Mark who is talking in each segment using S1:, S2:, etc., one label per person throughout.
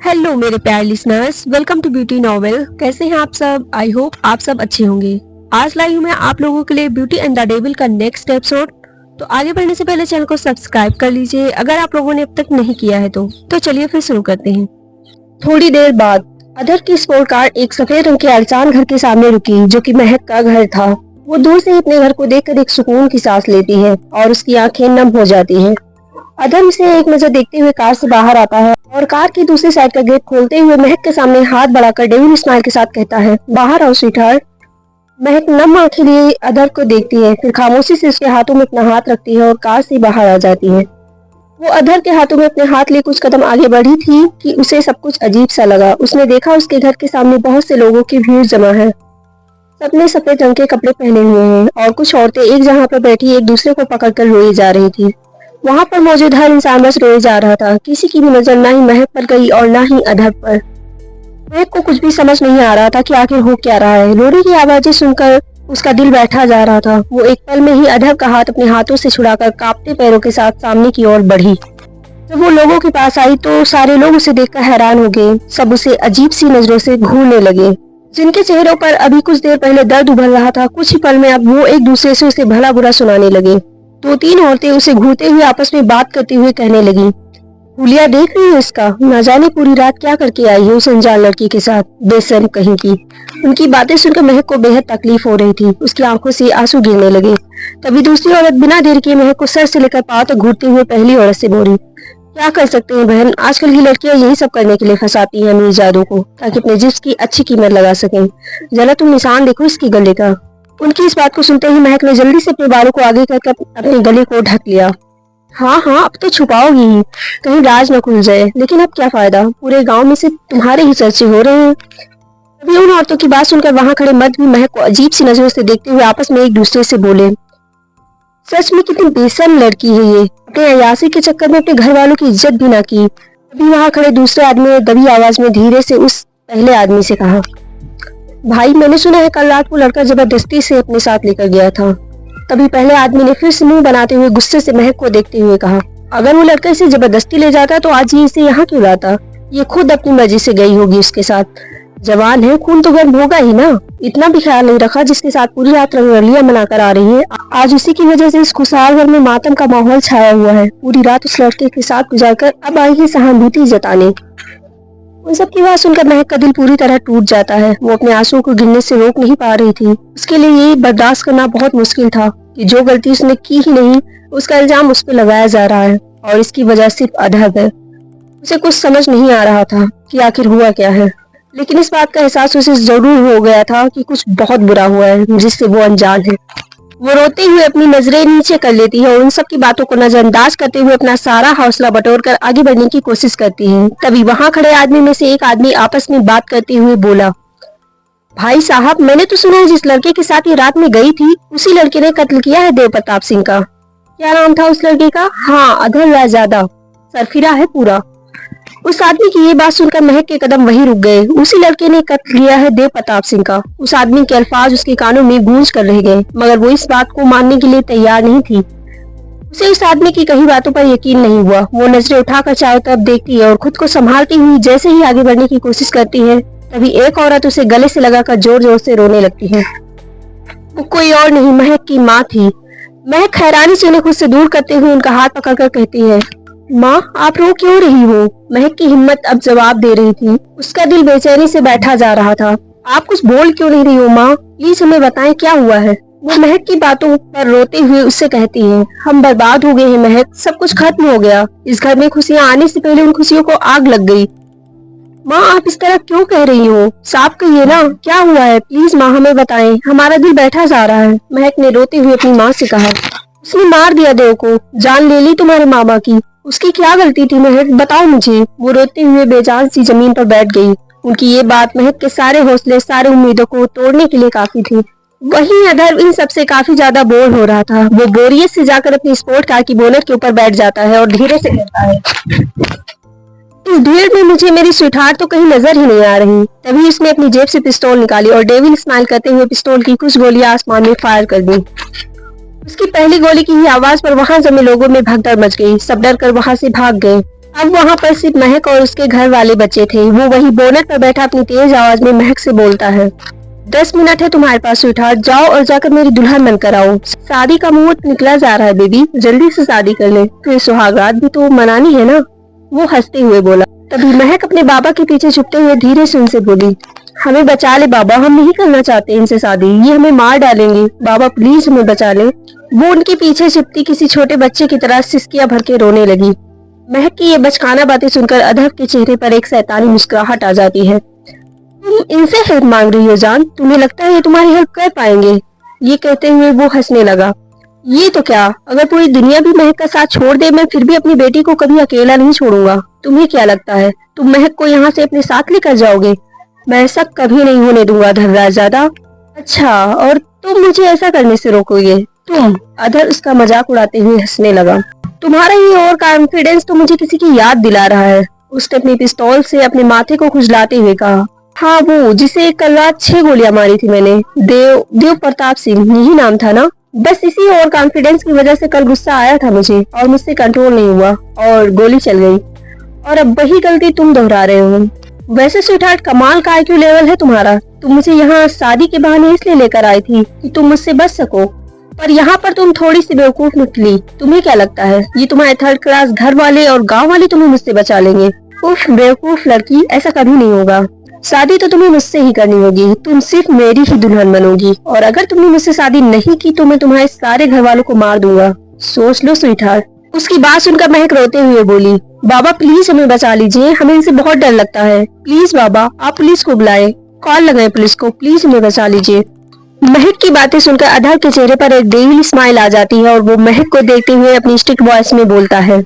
S1: Hello मेरे प्यारे listeners, welcome to beauty novel. कैसे हैं आप सब? आई होप आप सब अच्छे होंगे। आज लाई हूँ मैं आप लोगों के लिए ब्यूटी एंड द डेविल का नेक्स्ट एपिसोड। तो आगे बढ़ने से पहले चैनल को सब्सक्राइब कर लीजिए अगर आप लोगों ने अब तक नहीं किया है तो चलिए फिर शुरू करते हैं।
S2: थोड़ी देर बाद अधर की स्पोर्ट कार एक सफेद रंग के आलीशान घर के सामने रुकी, जो कि महक का घर था। वो दूर से अपने घर को देखकर एक सुकून की सांस लेती है और उसकी आंखें नम हो जाती हैं। अधर उसे एक नजर देखते हुए कार से बाहर आता है और कार की दूसरी साइड का गेट खोलते हुए महक के सामने हाथ बढ़ाकर डेविल स्माइल के साथ कहता है, बाहर आओ स्वीटहार्ट। महक नम आंखें लिए अधर को देखती है, फिर खामोशी से उसके हाथों में अपना हाथ रखती है और कार से बाहर आ जाती है। वो अधर के हाथों में अपने हाथ लिए कुछ कदम आगे बढ़ी थी कि उसे सब कुछ अजीब सा लगा। उसने देखा उसके घर के सामने बहुत से लोगों की भीड़ जमा है। सबने सफेद रंग के कपड़े पहने हुए हैं और कुछ औरतें एक जगह पर बैठी एक दूसरे को पकड़कर रोई जा रही थी। वहां पर मौजूद हर इंसान बस रोए जा रहा था। किसी की भी नजर ना ही महक पर गई और ना ही अधर पर। महक को कुछ भी समझ नहीं आ रहा था कि आखिर हो क्या रहा है। रोने की आवाजें सुनकर उसका दिल बैठा जा रहा था। वो एक पल में ही अधर का हाथ अपने हाथों से छुड़ाकर कांपते पैरों के साथ सामने की ओर बढ़ी। जब वो लोगों के पास आई तो सारे लोग उसे देखकर हैरान हो गए। सब उसे अजीब सी नजरों से घूरने लगे। जिनके चेहरों पर अभी कुछ देर पहले दर्द उभर रहा था, कुछ ही पल में अब वो एक दूसरे से उसे भला बुरा सुनाने लगे। दो तीन औरतें उसे घूरते हुए आपस में बात करते हुए कहने लगी, हुलिया देख रही है इसका, न जाने पूरी रात क्या करके आई है उस अनजान लड़की के साथ, बेशर्म कहीं की। उनकी बातें सुनकर महक को बेहद तकलीफ हो रही थी। उसकी आंखों से आंसू गिरने लगे। तभी दूसरी औरत बिना देर किए महक को सर से लेकर पांव तक घूरते हुए पहली औरत से बोली, क्या कर सकते हैं बहन, आजकल की लड़कियां यही सब करने के लिए फंसाती हैं अमीर जादू को, ताकि अपने जिस्म की अच्छी कीमत लगा सकें। जरा तुम निशान देखो इसके गले का। उनकी इस बात को सुनते ही महक ने जल्दी से अपने बालों को आगे करके अपने गले को ढक लिया। हाँ हाँ, अब तो छुपाओगी ही, कहीं राज न खुल जाए। लेकिन अब क्या फायदा, पूरे गांव में से तुम्हारे ही चर्चे हो रहे हैं। तभी उन औरतों की बात सुनकर वहां खड़े मर्द भी महक को अजीब सी नजरों से देखते हुए आपस में एक दूसरे से बोले, सच में कितनी बेशर्म लड़की है ये, अपने अयासी के चक्कर में अपने घर वालों की इज्जत भी ना की। तभी वहां खड़े दूसरे आदमी ने दबी आवाज में धीरे से उस पहले आदमी से कहा, भाई मैंने सुना है कल रात वो लड़का जबरदस्ती से अपने साथ लेकर गया था। तभी पहले आदमी ने फिर से मुंह बनाते हुए गुस्से से महक को देखते हुए कहा, अगर वो लड़का इसे जबरदस्ती ले जाता तो आज ये इसे यहाँ क्यों लाता? ये खुद अपनी मर्जी से गई होगी उसके साथ। जवान है, खून तो गर्म होगा ही ना। इतना भी ख्याल नहीं रखा जिसके साथ पूरी रात रंगरलियां मनाकर आ रही है। आज उसी की वजह से इस खुशहाल घर में मातम का माहौल छाया हुआ है। पूरी रात उस लड़के के साथ गुजारकर अब आई है सहानुभूति जताने। उन सब की बात सुनकर महक का दिल पूरी तरह टूट जाता है। वो अपने आंसुओं को गिरने से रोक नहीं पा रही थी। उसके लिए ये बर्दाश्त करना बहुत मुश्किल था कि जो गलती उसने की ही नहीं, उसका इल्जाम उस पर लगाया जा रहा है और इसकी वजह सिर्फ अधर है। उसे कुछ समझ नहीं आ रहा था कि आखिर हुआ क्या है, लेकिन इस बात का एहसास उसे जरूर हो गया था कि कुछ बहुत बुरा हुआ है जिससे वो अनजान है। वो रोते हुए अपनी नजरें नीचे कर लेती है और उन सब की बातों को नजरअंदाज करते हुए अपना सारा हौसला बटोरकर आगे बढ़ने की कोशिश करती है। तभी वहां खड़े आदमी में से एक आदमी आपस में बात करते हुए बोला, भाई साहब मैंने तो सुना है जिस लड़के के साथ ये रात में गई थी उसी लड़के ने कत्ल किया है देव प्रताप सिंह का। क्या नाम था उस लड़के का? हाँ, अधर रायजादा, सरफिरा है पूरा। उस आदमी की ये बात सुनकर महक के कदम वहीं रुक गए। उसी लड़के ने कत्ल किया है देव प्रताप सिंह का। उस आदमी के अल्फाज उसके कानों में गूंज कर रह गए, मगर वो इस बात को मानने के लिए तैयार नहीं थी। उसे उस आदमी की कही बातों पर यकीन नहीं हुआ। वो नजरें उठाकर चारों तरफ देखती है और खुद को संभालती हुई जैसे ही आगे बढ़ने की कोशिश करती है, तभी एक औरत उसे गले से लगाकर जोर जोर से रोने लगती है। वो कोई और नहीं, महक की माँ थी। महक हैरानी से उन्हें खुद से दूर करते हुए उनका हाथ पकड़कर कहती है, माँ आप रो क्यों रही हो? महक की हिम्मत अब जवाब दे रही थी। उसका दिल बेचैनी से बैठा जा रहा था। आप कुछ बोल क्यों नहीं रही हो माँ? प्लीज हमें बताएं क्या हुआ है। वो महक की बातों पर रोते हुए उससे कहती है, हम बर्बाद हो गए हैं महक, सब कुछ खत्म हो गया। इस घर में खुशियां आने से पहले उन खुशियों को आग लग गई। माँ आप इस तरह क्यों कह रही हो? साफ कहिए ना, क्या हुआ है? प्लीज माँ हमें बताएं, हमारा दिल बैठा जा रहा है। महक ने रोते हुए अपनी माँ से कहा, उसने मार दिया देव को, जान ले ली तुम्हारे मामा की। उसकी क्या गलती थी महक, बताओ मुझे। वो रोते हुए बेजान सी जमीन पर बैठ गई। उनकी ये बात महक के सारे हौसले, सारे उम्मीदों को तोड़ने के लिए काफी थी। वहीं अधर इन सबसे काफी ज्यादा बोर हो रहा था। वो बोरियत से जाकर अपनी स्पोर्ट कार की बोनट के ऊपर बैठ जाता है और धीरे से कहता है, इस भीड़ में मुझे मेरी स्वीटहार्ट तो कहीं नजर ही नहीं आ रही। तभी उसने अपनी जेब से पिस्तौल निकाली और डेविल स्माइल करते हुए पिस्तौल की कुछ गोलियां आसमान में फायर कर दी। उसकी पहली गोली की ही आवाज पर वहां जमे लोगों में भगदड़ मच गई। सब डर कर वहां से भाग गए। अब वहाँ पर सिर्फ महक और उसके घर वाले बच्चे थे। वो वही बोनट पर बैठा अपनी तेज आवाज में महक से बोलता है, 10 मिनट है तुम्हारे पास स्वीटहार्ट, जाओ और जाकर मेरी दुल्हन बनकर आओ। शादी का मुहूर्त निकला जा रहा है बेबी, जल्दी से शादी कर ले, फिर सुहागरात भी तो मनानी है ना। वो हंसते हुए बोला। तभी महक अपने बाबा के पीछे छुपते हुए धीरे से उनसे बोली, हमें बचा ले बाबा, हम नहीं करना चाहते इनसे शादी, ये हमें मार डालेंगे, बाबा प्लीज हमें बचा ले। वो उनके पीछे छिपती किसी छोटे बच्चे की तरह सिसकियां भर के रोने लगी। महक की ये बचकाना बातें सुनकर अधर के चेहरे पर एक शैतानी मुस्कुराहट आ जाती है। तुम इनसे हेल्प मांग रही हो जान, तुम्हें लगता है ये तुम्हारी हेल्प कर पाएंगे? ये कहते हुए वो हंसने लगा। ये तो क्या, अगर पूरी दुनिया भी महक का साथ छोड़ दे, मैं फिर भी अपनी बेटी को कभी अकेला नहीं छोड़ूंगा। तुम्हें क्या लगता है तुम महक को यहाँ से अपने साथ लेकर जाओगे? मैं ऐसा कभी नहीं होने दूंगा धर्राज़ादा। अच्छा, और तुम मुझे ऐसा करने से रोकोगे? तुम? अधर उसका मजाक उड़ाते हुए हंसने लगा। तुम्हारा ये और कॉन्फिडेंस तो मुझे किसी की याद दिला रहा है। उसने अपनी पिस्तौल से अपने माथे को खुजलाते हुए कहा, हाँ वो जिसे कल रात 6 गोलियां मारी थी मैंने, देव प्रताप सिंह, यही नाम था ना। बस इसी और कॉन्फिडेंस की वजह से कल गुस्सा आया था मुझे और मुझसे कंट्रोल नहीं हुआ और गोली चल गई, और अब वही गलती तुम दोहरा रहे हो। वैसे स्वीटहार्ट, कमाल का IQ लेवल है तुम्हारा। तुम मुझे यहाँ शादी के बहाने इसलिए लेकर आई थी कि तुम मुझसे बच सको, पर यहाँ पर तुम थोड़ी सी बेवकूफ निकली। तुम्हें क्या लगता है ये तुम्हारे थर्ड क्लास घर वाले और गांव वाले तुम्हें मुझसे बचा लेंगे? उफ बेवकूफ लड़की, ऐसा कभी नहीं होगा। शादी तो तुम्हें मुझसे ही करनी होगी, तुम सिर्फ मेरी ही दुल्हन बनोगी, और अगर तुमने मुझसे शादी नहीं की तो मैं तुम्हारे सारे घर वालों को मार दूंगा। सोच लो स्वीटहार्ट। उसकी बात सुनकर महक रोते हुए बोली, बाबा प्लीज हमें बचा लीजिए, हमें इनसे बहुत डर लगता है। प्लीज बाबा, आप पुलिस को बुलाए, कॉल लगाए पुलिस को, प्लीज हमें बचा लीजिए। महक की बातें सुनकर अधर के चेहरे पर एक डेविल स्माइल आ जाती है और वो महक को देखते हुए अपनी स्ट्रिक्ट वॉइस में बोलता है,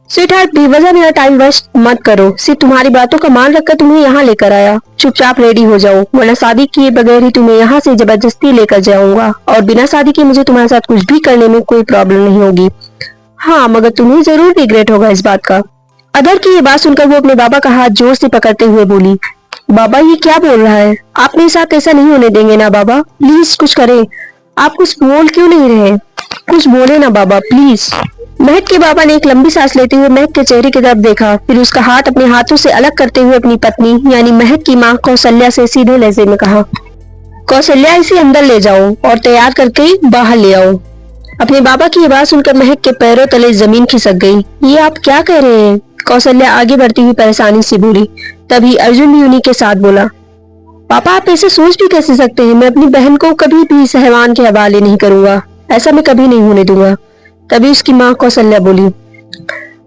S2: स्वीटहार्ट बेवजह मेरा टाइम वेस्ट मत करो, सिर्फ तुम्हारी बातों का मान रखकर तुम्हें यहाँ लेकर आया। चुपचाप रेडी हो जाओ, वरना शादी किए बगैर ही तुम्हें यहाँ से जबरदस्ती लेकर जाऊंगा, और बिना शादी के मुझे तुम्हारे साथ कुछ भी करने में कोई प्रॉब्लम नहीं होगी। हाँ, मगर तुम्हें जरूर रिग्रेट होगा इस बात का। अधर की ये बात सुनकर वो अपने बाबा का हाथ जोर से पकड़ते हुए बोली, बाबा ये क्या बोल रहा है? आप मेरे साथ ऐसा नहीं होने देंगे ना बाबा, प्लीज कुछ करें। आप कुछ बोल क्यों नहीं रहे? कुछ बोले ना बाबा प्लीज। महक के बाबा ने एक लंबी सांस लेते हुए महक के चेहरे की तरफ देखा, फिर उसका हाथ अपने हाथों से अलग करते हुए अपनी पत्नी यानी महक की माँ कौशल्या से सीधे लहजे में कहा, कौशल्या इसे अंदर ले जाओ और तैयार करके बाहर ले आओ। अपने बाबा की ये बात सुनकर महक के पैरों तले जमीन खिसक गई। ये आप क्या कह रहे हैं? कौशल्या आगे बढ़ती हुई परेशानी से बोली। तभी अर्जुन भी उन्हीं के साथ बोला, पापा आप ऐसे सोच भी कैसे सकते हैं? मैं अपनी बहन को कभी भी सहवान के हवाले नहीं करूंगा, ऐसा मैं कभी नहीं होने दूंगा। तभी उसकी माँ कौशल्या बोली,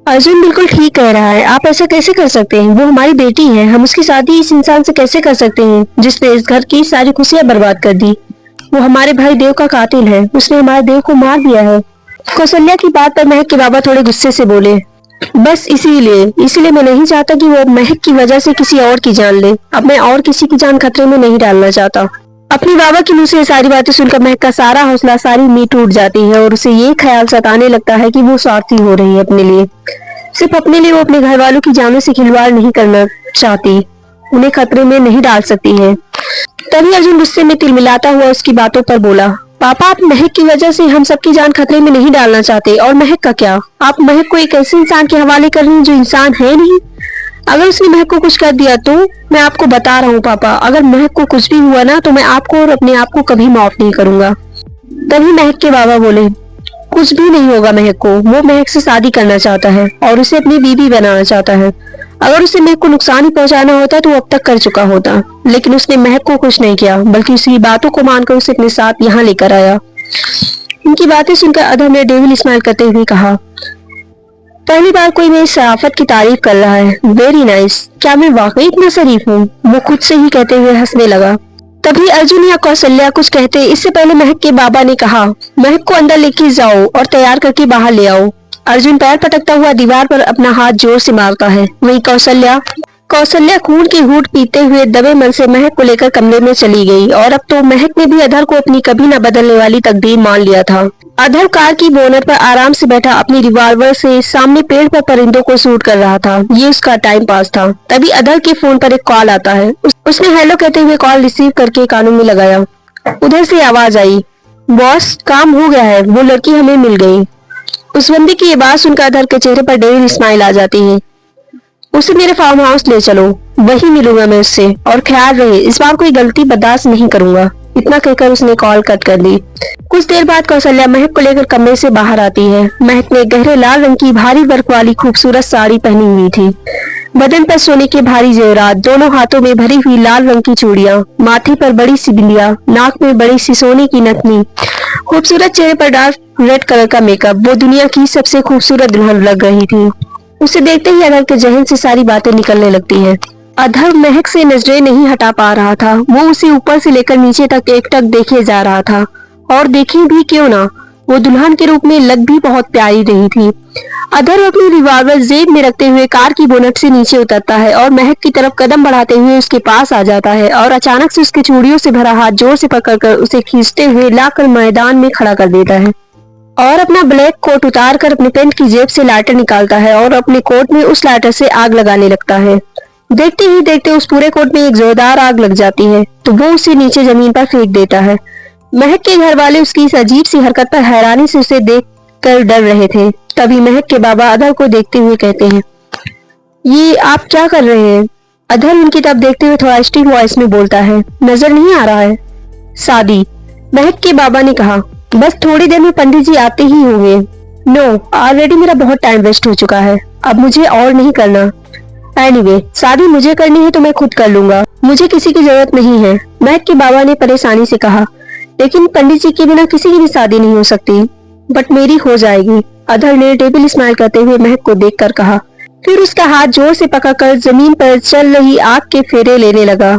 S2: अर्जुन बिल्कुल ठीक कह रहा है, आप ऐसा कैसे कर सकते हैं? वो हमारी बेटी है, हम उसकी शादी इस इंसान से कैसे कर सकते हैं जिसने इस घर की सारी खुशियां बर्बाद कर दी? वो हमारे भाई देव का कातिल है, उसने हमारे देव को मार दिया है। कौशल्या की बात पर महक के बाबा थोड़े गुस्से से बोले, बस इसीलिए मैं नहीं चाहता कि वो महक की वजह से किसी और की जान ले। अब मैं और किसी की जान खतरे में नहीं डालना चाहता। अपने बाबा की मुंह से सारी बातें सुनकर महक का सारा हौसला, सारी नींद टूट जाती है और उसे ये ख्याल सताने लगता है कि वो स्वार्थी हो रही है अपने लिए। सिर्फ अपने लिए वो अपने घर वालों की जानों से खिलवाड़ नहीं करना चाहती, उन्हें खतरे में नहीं डाल सकती है। तभी अर्जुन गुस्से में तिलमिलाता हुआ उसकी बातों पर बोला, पापा आप महक की वजह से हम सबकी जान खतरे में नहीं डालना चाहते, और महक का क्या? आप महक को एक ऐसे इंसान के हवाले कर रही हैं जो इंसान है नहीं। अगर उसने महक को कुछ कर दिया तो मैं आपको बता रहा हूँ पापा, अगर महक को कुछ भी हुआ ना तो मैं आपको और अपने आप को कभी माफ नहीं करूंगा। तभी महक के बाबा बोले, कुछ भी नहीं होगा महक को, वो महक से शादी करना चाहता है और उसे अपनी बीवी बनाना चाहता है। अगर उसे महक को नुकसान ही पहुंचाना होता तो अब तक कर चुका होता, लेकिन उसने महक को कुछ नहीं किया, बल्कि उसकी बातों को मानकर उसे अपने साथ यहाँ लेकर आया। उनकी बातें सुनकर अधर ने डेविल स्माइल करते हुए कहा, पहली बार कोई मेरी शराफत की तारीफ कर रहा है, वेरी नाइस। क्या मैं वाकई इतना शरीफ हूँ? वो खुद से ही कहते हुए हंसने लगा। तभी अर्जुन या कौशल्या कुछ कहते इससे पहले महक के बाबा ने कहा, महक को अंदर लेके जाओ और तैयार करके बाहर ले आओ। अर्जुन पैर पटकता हुआ दीवार पर अपना हाथ जोर से मारता है। वहीं कौशल्या खून की घूंट पीते हुए दबे मन से महक को लेकर कमरे में चली गई, और अब तो महक ने भी अधर को अपनी कभी न बदलने वाली तकदीर मान लिया था। अधर कार की बोनट पर आराम से बैठा अपनी रिवॉल्वर से सामने पेड़ पर परिंदों को शूट कर रहा था। ये उसका टाइम पास था। तभी अधर के फोन पर एक कॉल आता है। उसने हेलो कहते हुए कॉल रिसीव करके कानों में लगाया। उधर से आवाज आई, बॉस काम हो गया है, वो लड़की हमें मिल गई। उस बंदी की ये बात सुनकर अधर के चेहरे पर डेविल स्माइल आ जाती है। उसे मेरे फार्म हाउस ले चलो, वही मिलूंगा मैं उससे, और ख्याल रहे इस बार कोई गलती बर्दाश्त नहीं करूंगा। इतना कहकर उसने कॉल कट कर दी। कुछ देर बाद कौशल्या महक को लेकर कमरे से बाहर आती है। महक ने गहरे लाल रंग की भारी वर्क वाली खूबसूरत साड़ी पहनी हुई थी, बदन पर सोने के भारी जेवरात, दोनों हाथों में भरी हुई लाल रंग की चूड़ियां, माथे पर बड़ी सी बिंदिया, नाक में बड़ी सी सोने की नथनी, खूबसूरत चेहरे पर डार्क रेड कलर का मेकअप। वो दुनिया की सबसे खूबसूरत दुल्हन लग रही थी। उसे देखते ही अधर के जहन से सारी बातें निकलने लगती हैं। अधर महक से नजरें नहीं हटा पा रहा था। वो उसे ऊपर से लेकर नीचे तक एकटक देखे जा रहा था, और देखे भी क्यों ना, वो दुल्हन के रूप में लग भी बहुत प्यारी रही थी। अधर अपनी रिवॉल्वर जेब में रखते हुए कार की बोनट से नीचे उतरता है और महक की तरफ कदम बढ़ाते हुए उसके पास आ जाता है, और अचानक से उसके चूड़ियों से भरा हाथ जोर से पकड़कर उसे खींचते हुए लाकर मैदान में खड़ा कर देता है, और अपना ब्लैक कोट उतार कर अपने पैंट की जेब से लाइटर निकालता है और अपने कोट में उस लाइटर से आग लगाने लगता है। देखते ही देखते उस पूरे कोट में एक जोरदार आग लग जाती है, तो वो उसे नीचे जमीन पर फेंक देता है। महक के घर वाले उसकी इस अजीब सी हरकत पर हैरानी से उसे देख कर डर रहे थे। तभी महक के बाबा अधर को देखते हुए कहते हैं, ये आप क्या कर रहे हैं? अधर उनकी तरफ देखते हुए थोड़ा स्ट्रिक्ट वॉइस में बोलता है, नजर नहीं आ रहा है? शादी, महक के बाबा ने कहा, बस थोड़ी देर में पंडित जी आते ही होंगे। नो, ऑलरेडी मेरा बहुत टाइम वेस्ट हो चुका है, अब मुझे और नहीं करना। एनीवे, शादी मुझे करनी है तो मैं खुद कर लूंगा, मुझे किसी की जरूरत नहीं है, महक के बाबा ने परेशानी से कहा। लेकिन पंडित जी के बिना किसी की भी शादी नहीं हो सकती। बट मेरी हो जाएगी, अधर ने टेबल स्माइल करते हुए महक को देखकर कहा। फिर उसका हाथ जोर से पकड़कर जमीन पर चल रही आग के फेरे लेने लगा।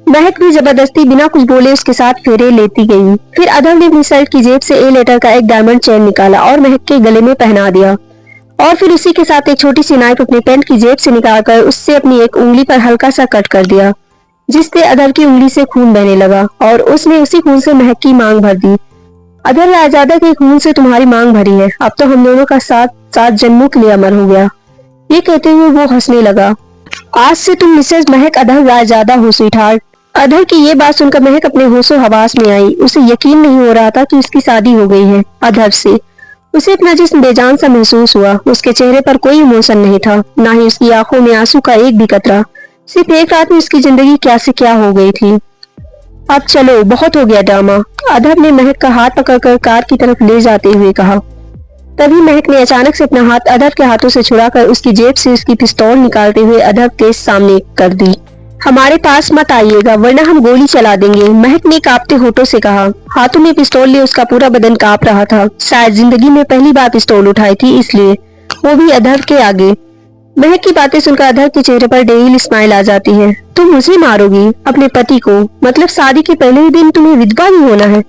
S2: महक भी जबरदस्ती बिना कुछ बोले उसके साथ फेरे लेती गई। फिर अधर ने अपनी शर्ट की जेब से ए लेटर का एक डायमंड चेन निकाला और महक के गले में पहना दिया, और फिर उसी के साथ एक छोटी सी नाइफ अपनी पैंट की जेब से निकालकर उससे अपनी एक उंगली पर हल्का सा कट कर दिया, जिससे अधर की उंगली से खून बहने लगा, और उसने उसी खून से महक की मांग भर दी। अधर रायजादा के खून से तुम्हारी मांग भरी है, अब तो हम दोनों का साथ साथ जन्मों के लिए अमर हो गया। ये कहते हुए वो हंसने लगा। आज से तुम मिसेज महक अधर रायजादा हो स्वीटहार्ट। अधर की ये बात सुनकर महक अपने होशो हवास में आई। उसे यकीन नहीं हो रहा था कि उसकी शादी हो गई है अधर से। उसे अपना जिस्म बेजान सा महसूस हुआ। उसके चेहरे पर कोई इमोशन नहीं था, ना ही उसकी आंखों में आंसू का एक भी कतरा। सिर्फ एक रात में उसकी जिंदगी क्या से क्या हो गई थी। अब चलो, बहुत हो गया ड्रामा, अधर ने महक का हाथ पकड़कर कार की तरफ ले जाते हुए कहा। तभी महक ने अचानक से अपना हाथ अधर के हाथों से छुड़ाकर उसकी जेब से उसकी पिस्तौल निकालते हुए अधर के सामने कर दी। हमारे पास मत आइएगा वरना हम गोली चला देंगे, महक ने कांपते होठों से कहा। हाथों में पिस्तौल लिए उसका पूरा बदन कांप रहा था। शायद जिंदगी में पहली बार पिस्तौल उठाई थी, इसलिए वो भी अधर के आगे। महक की बातें सुनकर अधर के चेहरे पर डेविल स्माइल आ जाती है। तुम मुझे मारोगी, अपने पति को? मतलब शादी के पहले ही दिन तुम्हें विधवा भी होना है?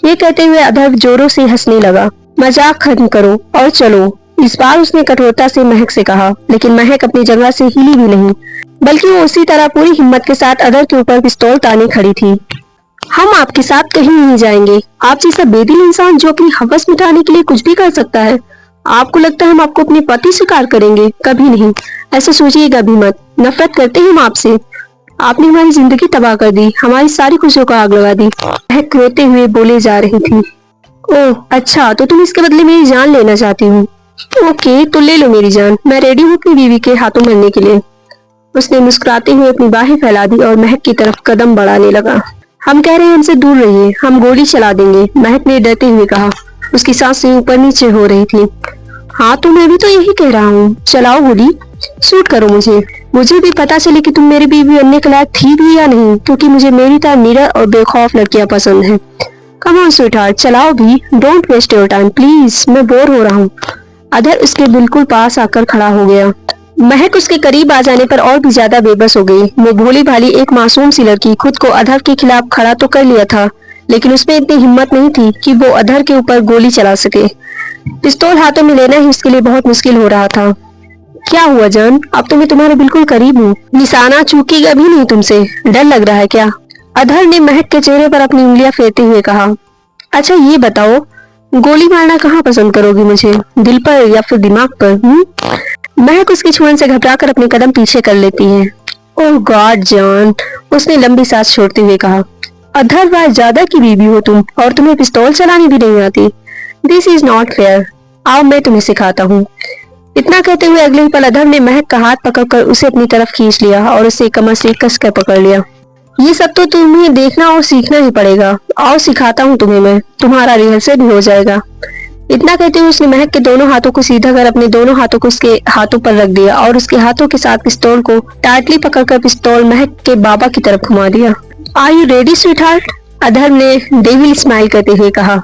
S2: ये कहते हुए अधर जोरों से हंसने लगा। मजाक खत्म करो और चलो, इस बार उसने कठोरता से महक से कहा। लेकिन महक अपनी जगह से हिली भी नहीं, बल्कि वो उसी तरह पूरी हिम्मत के साथ अधर के ऊपर पिस्तौल ताने खड़ी थी। हम आपके साथ कहीं नहीं जाएंगे। आप जैसा बेदिल इंसान जो अपनी हवस मिटाने के लिए कुछ भी कर सकता है, आपको लगता है हम आपको अपने पति स्वीकार करेंगे? कभी नहीं, ऐसा सोचिएगा भी मत। नफरत करते हैं हम आपसे। आपने हमारी जिंदगी तबाह कर दी, हमारी सारी खुशियों को आग लगा दी। महक रोते हुए बोले जा रही थी। ओह अच्छा, तो तुम इसके बदले मेरी जान लेना चाहती हो? ओके, तो ले लो मेरी जान, मैं रेडी हूँ अपनी बीवी के हाथों मरने के लिए। उसने मुस्कुराते हुए अपनी बाहें फैला दी और महक की तरफ कदम बढ़ाने लगा। हम कह रहे हैं हमसे दूर रहिए, हम गोली चला देंगे, महक ने डरते हुए कहा। उसकी सांसें ऊपर नीचे हो रही थी। हाँ तो मैं भी तो यही कह रहा हूँ, चलाओ गोली, शूट करो मुझे भी पता चले कि तुम मेरी बीवी बनने के लायक थी भी या नहीं, क्योंकि मुझे मेरी तरह निडर और बेखौफ लड़कियां पसंद हैं। कम ऑन स्वीटहार्ट, चलाओ भी, don't waste your time please, मैं बोर हो रहा हूँ। अधर उसके बिल्कुल पास आकर खड़ा हो गया। महक उसके करीब आ जाने पर और भी ज्यादा बेबस हो गई। वो भोली भाली एक मासूम सी लड़की खुद को अधर के खिलाफ खड़ा तो कर लिया था, लेकिन उसमें इतनी हिम्मत नहीं थी कि वो अधर के ऊपर गोली चला सके। पिस्तौल हाथों में लेना ही उसके लिए बहुत मुश्किल हो रहा था। क्या हुआ जान, अब तो मैं तुम्हारे बिल्कुल करीब हूँ, निशाना चूकेगा भी नहीं तुमसे, डर लग रहा है क्या? अधर ने महक के चेहरे पर अपनी उंगलियां फेरते हुए कहा। अच्छा ये बताओ, गोली मारना कहाँ पसंद करोगी मुझे, दिल पर या फिर दिमाग पर? महक उसके छुड़न से घबराकर अपने कदम पीछे कर लेती है। ओह गॉड जान, उसने लंबी सांस छोड़ते हुए कहा। अधर रायजादा की बीवी हो तुम और तुम्हें पिस्तौल चलानी भी नहीं आती। This is not fair. आओ मैं तुम्हें सिखाता हूँ। इतना कहते हुए अगले ही पल अधर ने महक का हाथ पकड़कर उसे अपनी तरफ खींच लिया और उसे कमर से कसकर पकड़ लिया। ये सब तो तुम्हें देखना और सीखना ही पड़ेगा। आओ सिखाता हूँ तुम्हें मैं, तुम्हारा रिहर्सल भी हो जाएगा। इतना कहते हुए उसने महक के दोनों हाथों को सीधा कर अपने दोनों हाथों को उसके हाथों पर रख दिया और उसके हाथों के साथ पिस्तौल को टाइटली पकड़कर पिस्तौल महक के बाबा की तरफ घुमा दिया। Are you ready sweetheart? अधर ने डेविल स्माइल करते हुए कहा।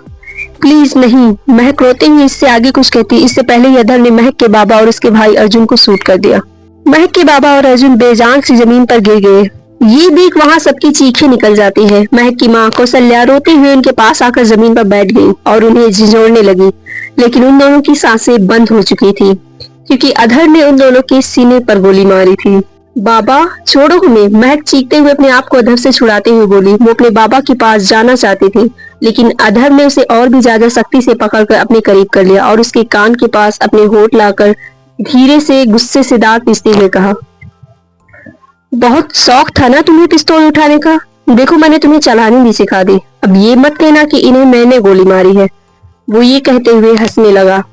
S2: प्लीज नहीं, महक रोते हुए इससे आगे कुछ कहती इससे पहले ही अधर ने महक के बाबा और उसके भाई अर्जुन को शूट कर दिया। महक के बाबा और अर्जुन बेजान सी जमीन पर गिर गए। ये देख वहाँ सबकी चीखें निकल जाती है। महक की माँ कौशल्या रोते हुए उनके पास आकर जमीन पर बैठ गई और उन्हें झिझोड़ने लगी, लेकिन उन दोनों की सांसें बंद हो चुकी थी क्योंकि अधर ने उन दोनों के सीने पर गोली मारी थी। बाबा छोड़ो हमें, महक चीखते हुए अपने आप को अधर से छुड़ाते हुए बोली। वो अपने बाबा के पास जाना चाहती थी, लेकिन अधर ने उसे और भी ज्यादा सख्ती से पकड़कर अपने करीब कर लिया और उसके कान के पास अपने होठ लाकर धीरे से गुस्से से दांत पीसते हुए कहा, बहुत शौक था ना तुम्हें पिस्तौल उठाने का? देखो मैंने तुम्हें चलानी भी सिखा दी। अब ये मत कहना कि इन्हें मैंने गोली मारी है। वो ये कहते हुए हंसने लगा।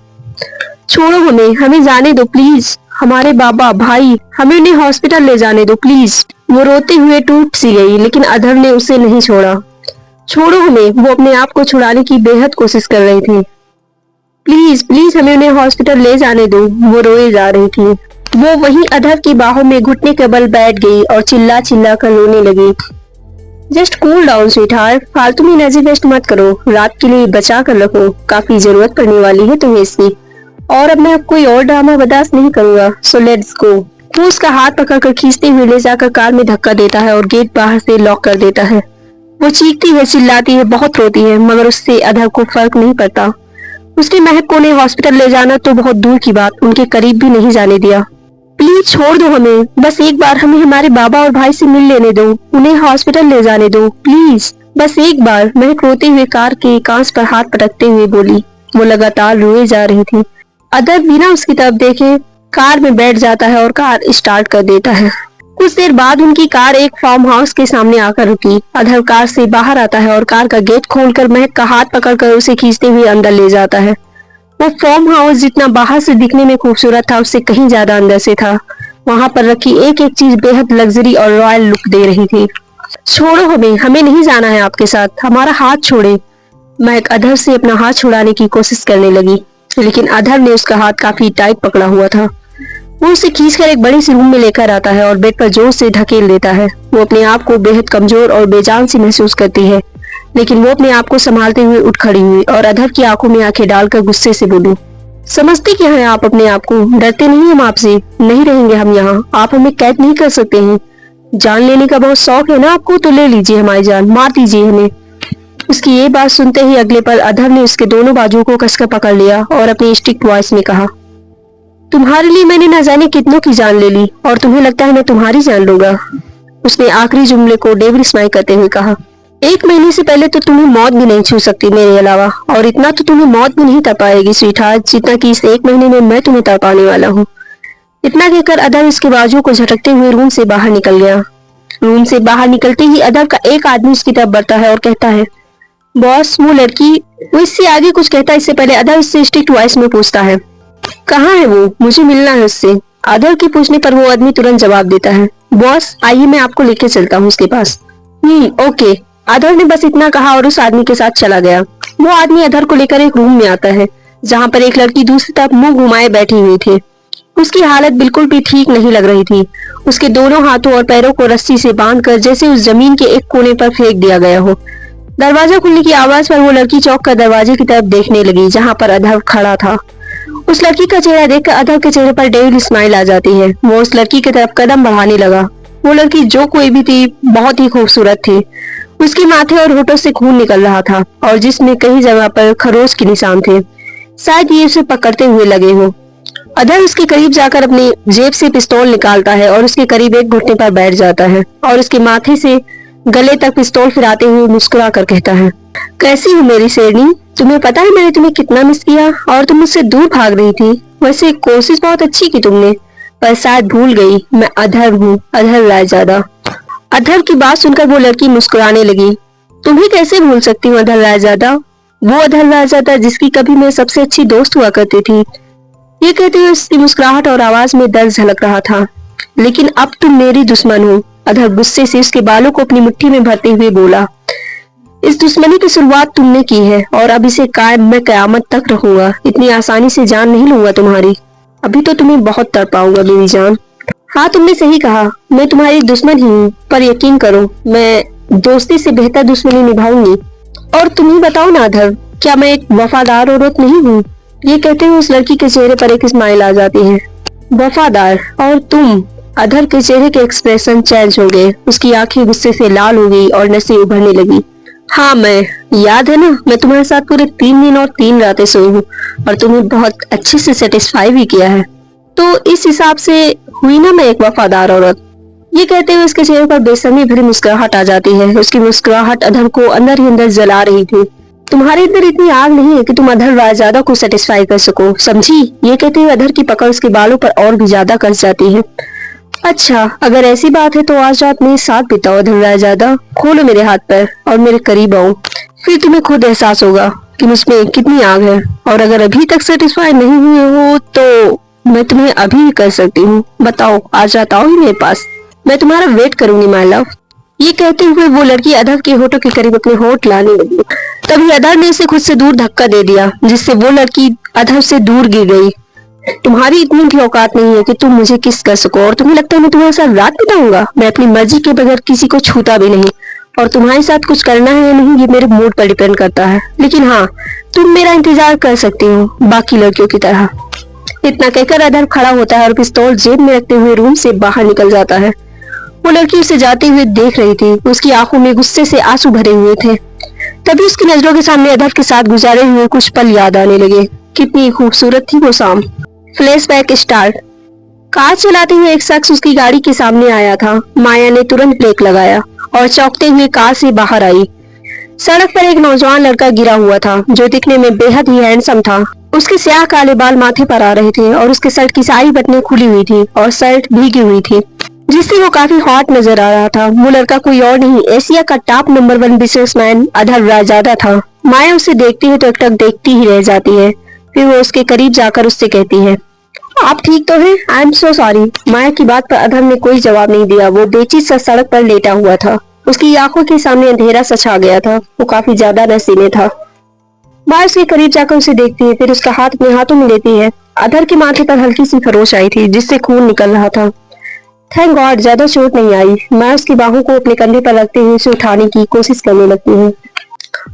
S2: छोड़ो हमें जाने दो प्लीज। हमारे बाबा भाई, हमें उन्हें हॉस्पिटल ले जाने दो प्लीज। वो रोते हुए टूट सी गई, लेकिन अधर ने उसे नहीं छोड़ा। छोड़ो हमें, वो अपने आप को छुड़ाने की बेहद कोशिश कर रही थी। प्लीज प्लीज हमें उन्हें हॉस्पिटल ले जाने दो। वो रोए जा रही थी। वो वहीं अधर की बाहों में घुटने के बल बैठ गई और चिल्ला चिल्ला कर रोने लगी। जस्ट कूल डाउन स्वीटहार्ट, फालतू में एनर्जी वेस्ट मत करो, रात के लिए बचा कर रखो, काफी जरूरत पड़ने वाली है तुम्हें इसकी। और अब मैं कोई और ड्रामा बर्दाश्त नहीं करूंगा, सो लेट्स गो। वो उसका हाथ पकड़कर खींचते हुए ले जाकर कार में धक्का देता है और गेट बाहर से लॉक कर देता है। वो चीखती है, चिल्लाती है, बहुत रोती है, मगर उससे अधर को फर्क नहीं पड़ता। उसने महक को उन्हें हॉस्पिटल ले जाना तो बहुत दूर की बात, उनके करीब भी नहीं जाने दिया। प्लीज छोड़ दो हमें, बस एक बार हमें हमारे बाबा और भाई से मिल लेने दो, उन्हें हॉस्पिटल ले जाने दो प्लीज, बस एक बार। महक रोते हुए कार के कांच पर हाथ पटकते हुए बोली। वो लगातार रोए जा रही थी। अधर बिना उसकी तरफ देखे कार में बैठ जाता है और कार स्टार्ट कर देता है। कुछ देर बाद उनकी कार एक फार्म हाउस के सामने आकर रुकी। अधर कार से बाहर आता है और कार का गेट खोलकर महक का हाथ पकड़कर उसे खींचते हुए अंदर ले जाता है। वो फार्म हाउस जितना बाहर से दिखने में खूबसूरत था, उससे कहीं ज्यादा अंदर से था। वहां पर रखी एक एक चीज बेहद लग्जरी और रॉयल लुक दे रही थी। छोड़ो हमें नहीं जाना है आपके साथ, हमारा हाथ छोड़े। महक अधर से अपना हाथ छुड़ाने की कोशिश करने लगी, लेकिन अधर ने उसका हाथ काफी टाइट पकड़ा हुआ था। वो उसे खींचकर एक बड़ी सी रूम में लेकर आता है और बेड पर जोर से ढकेल देता है। वो अपने आप को बेहद कमजोर और बेजान सी महसूस करती है, लेकिन वो अपने आप को संभालते हुए उठ खड़ी हुई और अधर की आंखों में आंखें डालकर गुस्से से बोली, समझते क्या है आप अपने आप को? डरते नहीं हम आपसे? नहीं रहेंगे हम यहाँ, आप हमें कैद नहीं कर सकते हैं। जान लेने का बहुत शौक है ना आपको, तो ले लीजिए हमारी जान, मार दीजिए हमें। उसकी ये बात सुनते ही अगले पल अधर ने उसके दोनों बाजुओं को कसकर पकड़ लिया और अपनी स्ट्रिक्ट वॉइस में कहा, तुम्हारे लिए मैंने न जाने कितनों की जान ले ली और तुम्हें लगता है मैं तुम्हारी जान लूंगा? उसने आखिरी जुमले को डेविल स्माइल करते हुए कहा, 1 महीने से पहले तो तुम्हें मौत भी नहीं छू सकती मेरे अलावा, और इतना तो तुम्हें मौत भी नहीं कर पाएगी स्वीटहार्ट, जितना कि इस 1 महीने में मैं तुम्हें तर पाने वाला हूँ। इतना कहकर अधर उसके बाजुओं को झटकते हुए रूम से बाहर निकल गया। रूम से बाहर निकलते ही अधर का एक आदमी उसकी तरफ बढ़ता है और कहता है, बॉस वो लड़की। वो इससे आगे कुछ कहता है इससे पहले अधर उससे स्ट्रिक्ट वॉइस में पूछता है, कहाँ है वो? मुझे मिलना है उससे। अधर के पूछने पर वो आदमी तुरंत जवाब देता है, बॉस आइए मैं आपको लेके चलता हूँ उसके पास। ओके। अधर ने बस इतना कहा और उस आदमी के साथ चला गया। वो आदमी अधर को लेकर एक रूम में आता है, जहाँ पर एक लड़की दूसरी तरफ मुंह घुमाए बैठी हुई थी। उसकी हालत बिल्कुल भी ठीक नहीं लग रही थी। उसके दोनों हाथों और पैरों को रस्सी से बांधकर जैसे उस जमीन के एक कोने पर फेंक दिया गया हो। दरवाजा खुलने की आवाज पर वो लड़की चौंक कर दरवाजे की तरफ देखने लगी, जहाँ पर अधर खड़ा था। उस लड़की का चेहरा देखकर अधर के चेहरे पर डेविल स्माइल आ जाती है। वो उस लड़की की तरफ कदम बढ़ाने लगा। वो लड़की जो कोई भी थी बहुत ही खूबसूरत थी। उसके माथे और होठों से खून निकल रहा था और जिसमें कई जगह पर खरोच के निशान थे, शायद ये उसे पकड़ते हुए लगे हो। अधर उसके करीब जाकर अपनी जेब से पिस्तौल निकालता है और उसके करीब एक घुटने पर बैठ जाता है और उसके माथे से गले तक पिस्तौल फिराते हुए मुस्कुरा कर कहता है, कैसी हो मेरी शेरनी? तुम्हें पता है मैंने तुम्हें कितना मिस किया और तुम मुझसे दूर भाग रही थी। वैसे कोशिश बहुत अच्छी की तुमने, पर शायद भूल गई मैं अधर हूँ, अधर रायजादा। अधर की बात सुनकर वो लड़की मुस्कुराने लगी। तुम्हें कैसे भूल सकती हूँ अधर रायजादा? वो अधर राजा जिसकी कभी मैं सबसे अच्छी दोस्त हुआ करती थी। ये कहते हुए उसकी मुस्कुराहट और आवाज में दर्द झलक रहा था। लेकिन अब तुम मेरी दुश्मन हो। अधर गुस्से से उसके बालों को अपनी मुट्ठी में भरते हुए बोला, इस दुश्मनी की शुरुआत तुमने की है और अब इसे कायम मैं कयामत तक रखूंगा। इतनी आसानी से जान नहीं लूंगा तुम्हारी। अभी तो तुम्हें बहुत तड़पाऊंगा मेरी जान। हाँ, तुमने सही कहा, मैं तुम्हारी दुश्मन ही हूँ, पर यकीन करो मैं दोस्ती से बेहतर दुश्मनी निभाऊंगी। और तुम ही बताओ ना अधर, क्या मैं एक वफादार औरत नहीं हूँ? ये कहते हुए उस लड़की के चेहरे पर एक स्माइल आ जाती है। वफादार? और तुम? अधर के चेहरे के एक्सप्रेशन चेंज हो गए। उसकी आंखें गुस्से से लाल हो गई और नसें उभरने लगी। हाँ, मैं याद है ना, मैं तुम्हारे साथ पूरे 3 दिन और 3 रातें सोई हूँ और तुम्हें बहुत अच्छे से सेटिस्फाई भी किया है। तो इस हिसाब से हुई ना मैं एक वफादार औरत। ये कहते हुए उसके चेहरे पर बेसब्री भरी मुस्कुराहट आ जाती है। उसकी मुस्कुराहट अधर को अंदर ही अंदर जला रही थी। तुम्हारे अंदर इतनी आग नहीं है कि तुम अधर रायजादा को सेटिस्फाई कर सको, समझी? ये कहते हुए अधर की पकड़ उसके बालों पर और भी ज्यादा कस जाती है। अच्छा, अगर ऐसी बात है तो आज रात मेरे साथ बिताओ अधर रायजादा। खोलो मेरे हाथ पैर और मेरे करीब आओ, फिर तुम्हें खुद एहसास होगा कि मुझमें कितनी आग है। और अगर अभी तक सेटिस्फाई नहीं हुए हो तो मैं तुम्हें अभी भी कर सकती हूँ। बताओ, आज रात आओ ही मेरे पास, मैं तुम्हारा वेट करूंगी माय लव। ये कहते हुए वो लड़की अधर के होठों के करीब अपने होठ लाने लगी। तभी अधर ने उसे खुद से दूर धक्का दे दिया, जिससे वो लड़की अधर से दूर गिर गई। तुम्हारी इतनी भी औकात नहीं है कि तुम मुझे किस कर सको, और तुम्हें लगता है मैं तुम्हारे साथ रात बिताऊंगा? मैं अपनी मर्जी के बगैर किसी को छूता भी नहीं, और तुम्हारे साथ कुछ करना है या नहीं ये मेरे मूड पर डिपेंड करता है। लेकिन हाँ, तुम मेरा इंतजार कर सकती हो बाकी लड़कियों की तरह। इतना कहकर अधर खड़ा होता है और पिस्तौल जेब में रखते हुए रूम से बाहर निकल जाता है। वो लड़की उसे जाते हुए देख रही थी। उसकी आंखों में गुस्से से आंसू भरे हुए थे। तभी उसकी नजरों के सामने अधर के साथ गुजारे हुए कुछ पल याद आने लगे। कितनी खूबसूरत थी वो शाम। Flashback start. कार चलाते हुए एक शख्स उसकी गाड़ी के सामने आया था। माया ने तुरंत ब्रेक लगाया और चौंकते हुए कार से बाहर आई। सड़क पर एक नौजवान लड़का गिरा हुआ था, जो दिखने में बेहद ही हैंडसम था। उसके स्याह काले बाल माथे पर आ रहे थे और उसके शर्ट की सारी बटनें खुली हुई थी और शर्ट भीगी हुई थी, जिससे वो काफी हॉट नजर आ रहा था। वो लड़का कोई और नहीं, एशिया का टॉप नंबर 1 बिजनेसमैन अधर रायजादा था। माया उसे देखती है तो एकटक देखती ही रह जाती है। फिर वो उसके करीब जाकर उससे कहती है, आप ठीक तो हैं? I am so sorry. माया की बात पर अधर ने कोई जवाब नहीं दिया। वो बेचैन सा सड़क पर लेटा हुआ था। उसकी आंखों के सामने अंधेरा सा छा गया था। वो काफी ज्यादा नशे में था। माया उसके करीब जाकर उसे देखती है, फिर उसका हाथ अपने हाथों में लेती है। अधर के माथे पर हल्की सी खरोच आई थी, जिससे खून निकल रहा था। थैंक गॉड, ज्यादा चोट नहीं आई। माया उसकी बाहों को अपने कंधे पर रखते हुए उसे उठाने की कोशिश करने लगती है।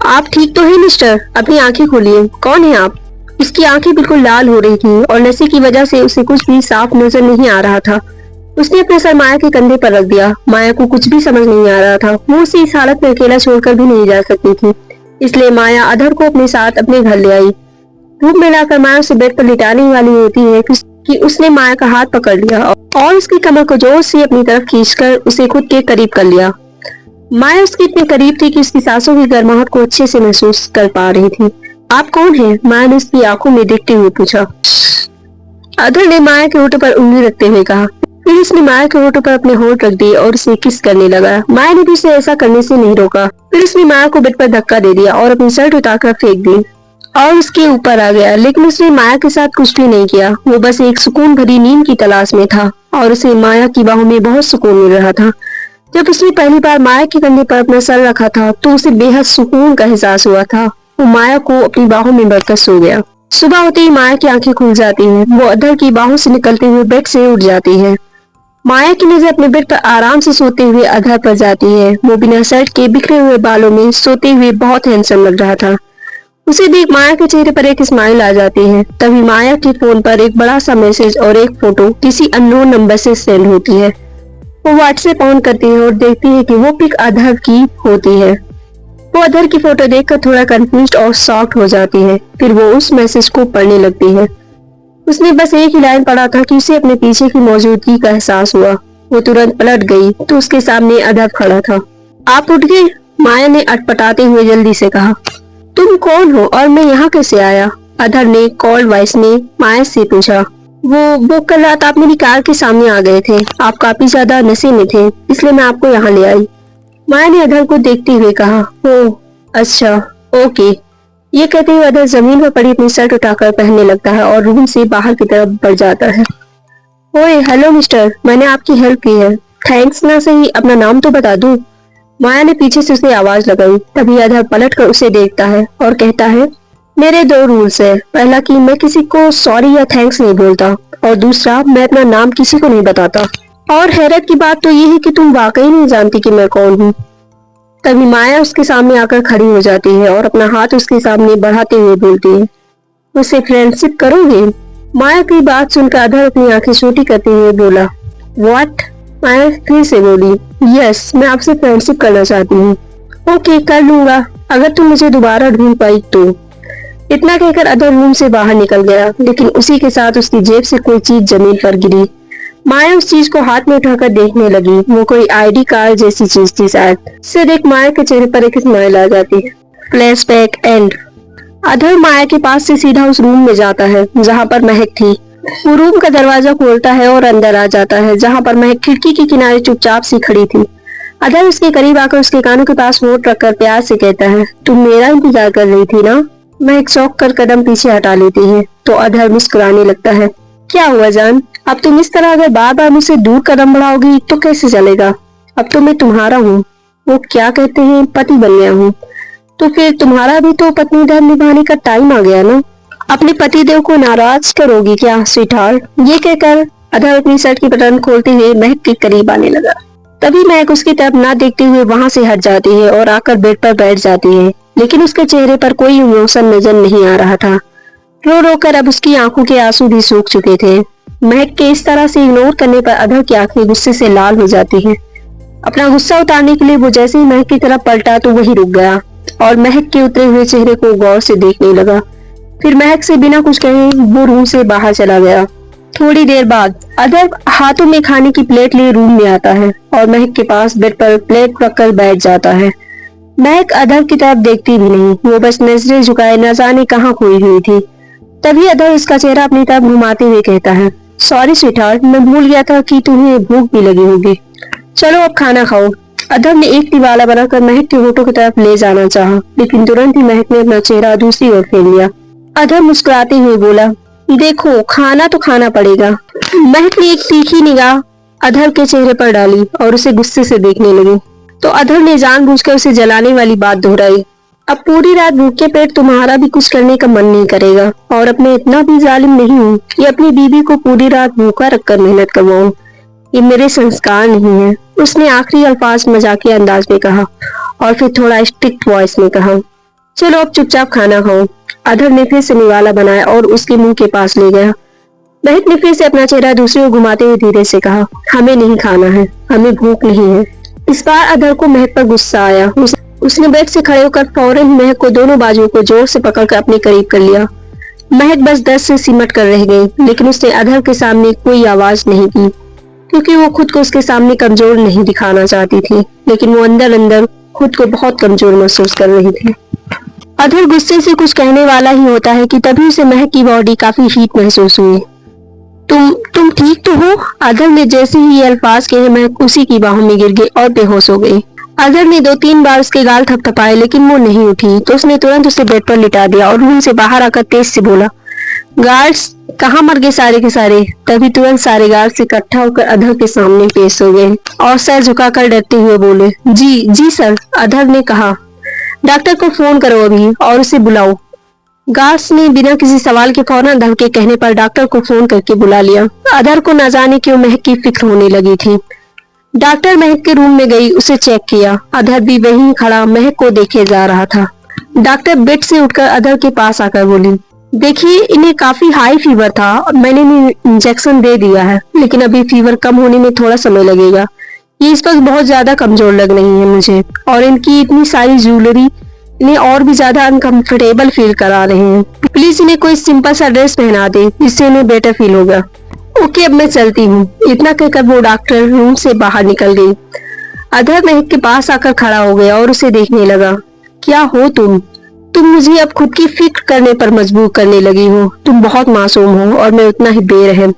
S2: आप ठीक तो हैं मिस्टर? अपनी आंखें खोलिए, कौन है आप? उसकी आंखें बिल्कुल लाल हो रही थी और नशे की वजह से उसे कुछ भी साफ नजर नहीं आ रहा था। उसने अपना सर माया के कंधे पर रख दिया। माया को कुछ भी समझ नहीं आ रहा था। वो उसे इस हालत में अकेला छोड़कर भी नहीं जा सकती थी, इसलिए माया अधर को अपने साथ अपने घर ले आई। धूप में लाकर माया उसे बेड पर लिटाने वाली होती है कि उसने माया का हाथ पकड़ लिया और उसकी कमर को जोर से अपनी तरफ खींचकर उसे खुद के करीब कर लिया। माया उसके इतने करीब थी कि उसकी सांसों की गर्माहट को अच्छे से महसूस कर पा रही थी। आप कौन हैं? माया ने उसकी आंखों में देखते हुए पूछा। अधर ने माया के होठों पर उंगली रखते हुए कहा। फिर उसने माया के होठों पर अपने होठ रख दिए और उसे किस करने लगा। माया ने भी उसे ऐसा करने से नहीं रोका। फिर उसने माया को बेड पर धक्का दे दिया और अपनी शर्ट उतारकर फेंक दी और उसके ऊपर आ गया। लेकिन उसने माया के साथ कुछ भी नहीं किया। वो बस एक सुकून भरी नींद की तलाश में था और उसे माया की बाहों में बहुत सुकून मिल रहा था। जब उसने पहली बार माया के कंधे पर अपना सर रखा था तो उसे बेहद सुकून का एहसास हुआ था। वो माया को अपनी बाहों में भरकर सो गया। सुबह होते ही माया की आंखें खुल जाती हैं। वो अधर की बाहों से निकलते हुए बेड से उठ जाती है। माया की नजर अपने बेड पर आराम से सोते हुए अधर पर जाती है। वो बिना शर्ट के बिखरे हुए बालों में सोते हुए बहुत हैंडसम लग रहा था। उसे देख माया के चेहरे पर एक स्माइल आ जाती है। तभी माया के फोन पर एक बड़ा सा मैसेज और एक फोटो किसी अननोन नंबर से सेंड होती है। वो व्हाट्सएप ऑन करती है और देखती है कि वो पिक अधर की होती है। वो अधर की फोटो देखकर थोड़ा कंफ्यूज्ड और शॉक्ड हो जाती है। फिर वो उस मैसेज को पढ़ने लगती है। उसने बस एक ही लाइन पढ़ा था कि उसे अपने पीछे की मौजूदगी का एहसास हुआ। वो तुरंत पलट गई तो उसके सामने अधर खड़ा था। आप उठ गए? माया ने अटपटाते हुए जल्दी से कहा। तुम कौन हो और मैं यहाँ कैसे आया? अधर ने कॉल वॉइस में माया से पूछा। वो कल रात आप मेरी कार के सामने आ गए थे। आप काफी ज्यादा नशे में थे, इसलिए मैं आपको यहाँ ले आई। माया ने अधर को देखते हुए कहा। ओह अच्छा, ओके। ये कहते हुए अदर जमीन पर पड़ी अपनी शर्ट उठाकर पहनने लगता है और रूम से बाहर की तरफ बढ़ जाता है। ओए हेलो मिस्टर, मैंने आपकी हेल्प की है। थैंक्स ना सही, अपना नाम तो बता दूं। माया ने पीछे से उसे आवाज लगाई। तभी अदर पलट कर उसे देखता है और कहता है, मेरे 2 रूल्स है। पहला कि मैं किसी को सॉरी या थैंक्स नहीं बोलता, और दूसरा मैं अपना नाम किसी को नहीं बताता। और हैरत की बात तो ये है कि तुम वाकई नहीं जानती कि मैं कौन हूँ। तभी माया उसके सामने आकर खड़ी हो जाती है और अपना हाथ उसके सामने बढ़ाते हुए बोलती है, मुझसे फ्रेंडशिप करोगे? माया की बात सुनकर अदर अपनी आंखें छोटी करते हुए बोला, व्हाट? माया फिर से बोली, यस, मैं आपसे फ्रेंडशिप करना चाहती हूँ। ओके, कर लूंगा, अगर तुम मुझे दोबारा ढूंढ पाई तो। इतना कहकर अदर रूम से बाहर निकल गया, लेकिन उसी के साथ उसकी जेब से कोई चीज जमीन पर गिरी। माया उस चीज को हाथ में उठाकर देखने लगी। वो कोई आईडी कार्ड जैसी चीज थी शायद। इसे देख माया के चेहरे पर एक स्माइल आ जाती है। Flashback and. अधर माया के पास से सीधा उस रूम में जाता है जहाँ पर महक थी। वो रूम का दरवाजा खोलता है और अंदर आ जाता है, जहाँ पर महक खिड़की के किनारे चुपचाप सी खड़ी थी। अधर उसके करीब आकर उसके कानों के पास होठ रखकर प्यार से कहता है, तुम मेरा इंतजार कर रही थी ना? महक चौंक कर कदम पीछे हटा लेती है तो अधर मुस्कुराने लगता है। क्या हुआ जान? अब तुम इस तरह अगर बार बार मुझसे दूर कदम बढ़ाओगी तो कैसे चलेगा? अब तो मैं तुम्हारा हूँ। वो क्या कहते हैं, पति बन गया हूँ। तो फिर तुम्हारा भी तो पत्नी धर्म निभाने का टाइम आ गया ना? अपने पति देव को नाराज करोगी क्या स्वीटहार्ट? ये कहकर अधर अपनी शर्ट की बटन खोलते हुए महक के करीब आने लगा। तभी महक उसकी तरफ ना देखते हुए वहां से हट जाती है और आकर बेड पर बैठ जाती है, लेकिन उसके चेहरे पर कोई इमोशन नजर नहीं आ रहा था। रो रो कर अब उसकी आंखों के आंसू भी सूख चुके थे। महक के इस तरह से इग्नोर करने पर अधर की आंखें गुस्से से लाल हो जाती हैं। अपना गुस्सा उतारने के लिए वो जैसे ही महक की तरफ पलटा तो वही रुक गया और महक के उतरे हुए चेहरे को गौर से देखने लगा। फिर महक से बिना कुछ कहे वो रूम से बाहर चला गया। थोड़ी देर बाद अधर हाथों में खाने की प्लेट लिए रूम में आता है और महक के पास बेड पर प्लेट रखकर बैठ जाता है। महक अधर की तरफ देखती भी नहीं, वो बस नजरें झुकाए न जाने कहाँ खोई हुई थी। तभी अधर उसका चेहरा अपनी तरफ घुमाते हुए कहता है, सॉरी स्वीटहार्ट, मैं भूल गया था कि तुम्हें भूख भी लगी होगी। चलो अब खाना खाओ। अधर ने एक तिवाला बनाकर महक के होठों की तरफ ले जाना चाहा, लेकिन तुरंत ही महक ने अपना चेहरा दूसरी ओर फेर लिया। अधर मुस्कुराते हुए बोला, देखो खाना तो खाना पड़ेगा। महक ने एक तीखी निगाह अधर के चेहरे पर डाली और उसे गुस्से से देखने लगी, तो अधर ने जानबूझकर उसे जलाने वाली बात दोहराई, अब पूरी रात भूखे पेट तुम्हारा भी कुछ करने का मन नहीं करेगा, और अब मैं इतना भी जालिम नहीं हूँ कि अपनी बीवी को पूरी रात भूखा रखकर मेहनत करवाऊं। ये मेरे संस्कार नहीं है। उसने आखिरी अल्फाज मजाकिया अंदाज में कहा और फिर थोड़ा स्ट्रिक्ट वॉइस में कहा, चलो अब चुपचाप खाना खाओ। अधर ने फिर से निवाला बनाया और उसके मुंह के पास ले गया। महक ने फिर से अपना चेहरा दूसरी ओर घुमाते हुए धीरे से कहा, हमें नहीं खाना है, हमें भूख नहीं है। इस बार अधर को महक पर गुस्सा आया। उसने बेड से खड़े होकर फौरन महक को दोनों बाजुओं को जोर से पकड़कर अपने करीब कर लिया। महक बस दर्द से सिमट कर रह गई, लेकिन उसने अधर के सामने कोई आवाज नहीं की, क्योंकि वो खुद को उसके सामने कमजोर नहीं दिखाना चाहती थी, लेकिन वो अंदर अंदर खुद को बहुत कमजोर महसूस कर रही थी। अधर गुस्से से कुछ कहने वाला ही होता है कि तभी उसे महक की बॉडी काफी हीट महसूस हुई। तुम ठीक तो हो? अधर ने जैसे ही ये अल्फाज कहे महक उसी की बाहों में गिर गई और बेहोश हो गई। अधर ने 2-3 बार उसके गाल थपथपाए, लेकिन वो नहीं उठी, तो उसने तुरंत उसे बेड पर लिटा दिया और रूम से बाहर आकर तेज से बोला, गार्ड्स कहाँ मर गए सारे के सारे? तभी तुरंत सारे गार्ड इकट्ठा होकर अधर के सामने पेश हो गए और सर झुकाकर डरते हुए बोले, जी सर। अधर ने कहा, डॉक्टर को फोन करो अभी और उसे बुलाओ। गार्ड्स ने बिना किसी सवाल के फौरन अधर के कहने पर डॉक्टर को फोन करके बुला लिया। अधर को न जाने क्यों महक की फिक्र होने लगी थी। डॉक्टर महक के रूम में गई, उसे चेक किया। अधर भी वहीं खड़ा महक को देखे जा रहा था। डॉक्टर बेड से उठकर अधर के पास आकर बोली, देखिए इन्हें काफी हाई फीवर था और मैंने इन्हें इंजेक्शन दे दिया है, लेकिन अभी फीवर कम होने में थोड़ा समय लगेगा। ये इस वक्त बहुत ज्यादा कमजोर लग रही है मुझे, और इनकी इतनी सारी ज्वेलरी इन्हें और भी ज्यादा अनकंफर्टेबल फील करा रहे हैं। प्लीज इन्हें कोई सिंपल सा ड्रेस पहना दे जिससे इन्हें बेटर फील होगा। ओके, अब मैं चलती हूँ। इतना कहकर वो डॉक्टर रूम से बाहर निकल गई। अधर महक के पास आकर खड़ा हो गया और उसे देखने लगा। क्या हो तुम मुझे अब खुद की फिक्र करने पर मजबूर करने लगी हो। तुम बहुत मासूम हो और मैं उतना ही बेरहम।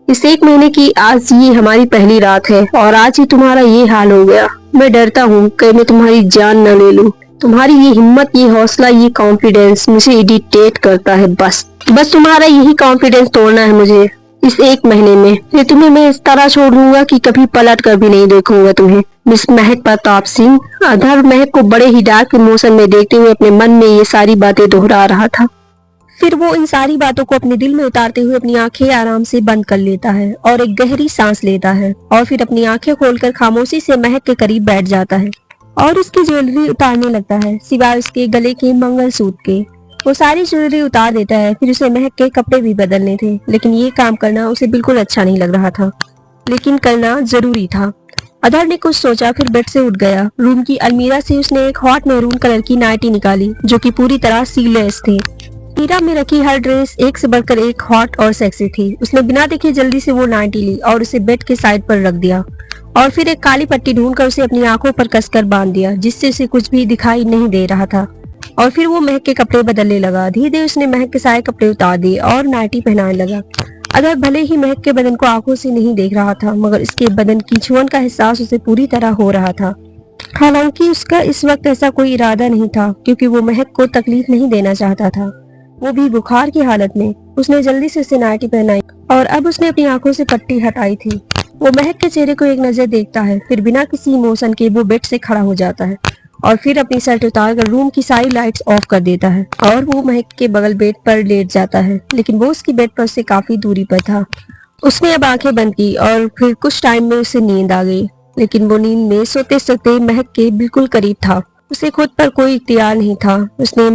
S2: इस 1 महीने की आज ये हमारी पहली रात है और आज ही तुम्हारा ये हाल हो गया। मैं डरता हूँ कहीं मैं तुम्हारी जान न ले लूं। तुम्हारी ये हिम्मत, ये हौसला, ये कॉन्फिडेंस मुझे इरिटेट करता है। बस तुम्हारा यही कॉन्फिडेंस तोड़ना है मुझे इस 1 महीने में। फिर तुम्हें मैं इस तरह छोड़ दूंगा कि कभी पलट कर भी नहीं देखूंगा तुम्हें। मिस महक प्रताप सिंह। अधर महक को बड़े ही डार्क इमोशन में देखते हुए अपने मन में ये सारी बातें दोहरा रहा था।
S1: फिर वो इन सारी बातों को अपने दिल में उतारते हुए अपनी आंखें आराम से बंद कर लेता है और एक गहरी सांस लेता है और फिर अपनी आंखें खोलकर खामोशी से महक के करीब बैठ जाता है और उसकी ज्वेलरी उतारने लगता है, सिवाय उसके गले के मंगलसूत्र के। वो सारी ज्वेलरी उतार देता है। फिर उसे महक के कपड़े भी बदलने थे, लेकिन ये काम करना उसे बिल्कुल अच्छा नहीं लग रहा था, लेकिन करना जरूरी था। अधर ने कुछ सोचा, फिर बेड से उठ गया। रूम की अलमीरा से उसने एक हॉट मैरून कलर की नाइटी निकाली जो कि पूरी तरह सीलेस थी। मीरा में रखी हर ड्रेस एक से बढ़कर एक हॉट और सेक्सी थी। उसने बिना देखे जल्दी से वो नाइटी ली और उसे बेड के साइड पर रख दिया और फिर एक काली पट्टी ढूंढकर उसे अपनी आंखों पर कसकर बांध दिया, जिससे उसे कुछ भी दिखाई नहीं दे रहा था। और फिर वो महक के कपड़े बदलने लगा। धीरे धीरे उसने महक के सारे कपड़े उतार दिए और नाइटी पहनाने लगा। अगर भले ही महक के बदन को आंखों से नहीं देख रहा था, मगर इसके बदन की छुअन का एहसास उसे पूरी तरह हो रहा था। हालांकि उसका इस वक्त ऐसा कोई इरादा नहीं था, क्योंकि वो महक को तकलीफ नहीं देना चाहता था, वो भी बुखार की हालत में। उसने जल्दी से उसे नाइटी पहनाई और अब उसने अपनी आंखों से पट्टी हटाई थी। वो महक के चेहरे को एक नजर देखता है, फिर बिना किसी इमोशन के वो बेड से खड़ा हो जाता है और फिर अपनी शर्ट उतारकर रूम की सारी लाइट्स ऑफ कर देता है और वो महक के बगल बेड पर लेट जाता है, लेकिन वो उसकी बेड पर से काफी दूरी पर था। उसने अब आंखें बंद की और फिर कुछ टाइम में उसे नींद आ गई, लेकिन वो नींद में सोते सोते महक के बिल्कुल करीब था। उसे खुद पर कोई इख्तियार नहीं था। उसने